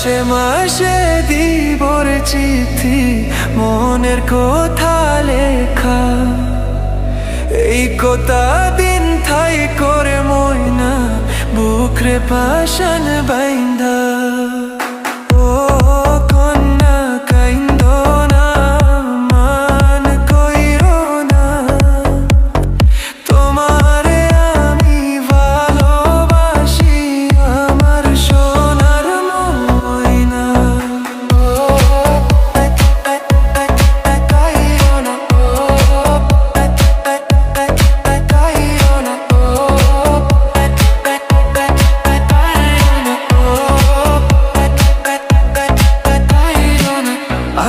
মাসে মাসে দিবর চিঠি, মনের কথা লেখা, এই কথা দিন ঠাই করে ময়না বুকরে পাশান বাইন্ধা।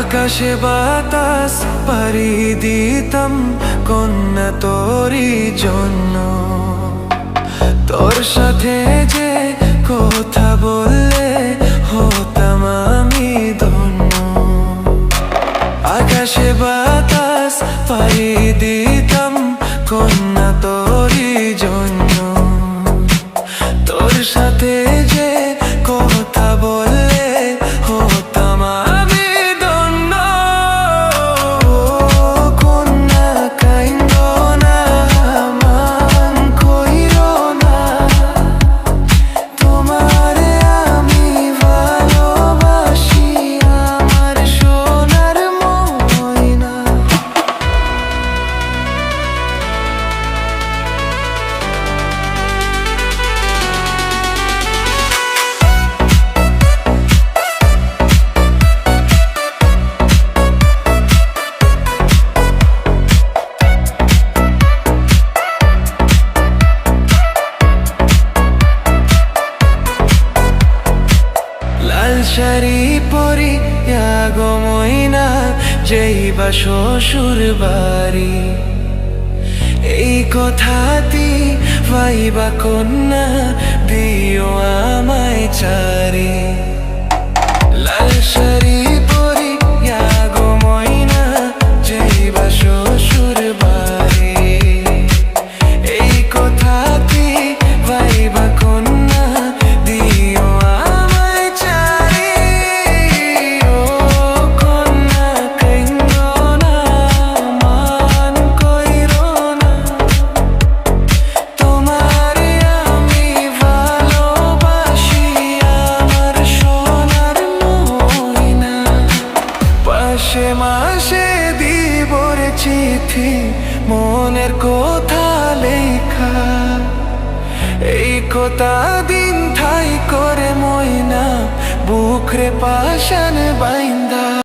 আকাশে বাতাস পাড়ি দিতাম কন্যা তোরই জন্য, তোর সাথে যে কথা বললে হতাম আমি ধন্য। আকাশে বাতাস পাড়ি দিতাম কন্যা তোরই জন্য, তোর সাথে যে কথা বললে হতাম আমি ধন্য। কন্যা কাইন্দো না, মান কইরো না, তোমারে আমি ভালোবাসি আমার সোনার ময়না। লাল শাড়ি পরিয়া গো ময়না যাইবা শ্বশুর বাড়ি, এই কথাটি পাইবা কন্যা দিও আমায় চারি। লাল শাড়ি পরিয়া গো ময়না যাইবা শ্বশুর বাড়ি, এই কথাটি পাইবা কন্যা দিও আমায় চারি। ও কন্যা কাইন্দো না, মান কইরো না, তোমারে আমি ভালোবাসি আমার সোনার ময়না। মাসে মাসে দিবর চিঠি, মনের কথা লেখা, এই কথা দিন ঠাই করে ময়না বুকরে পাশান বাইন্ধা।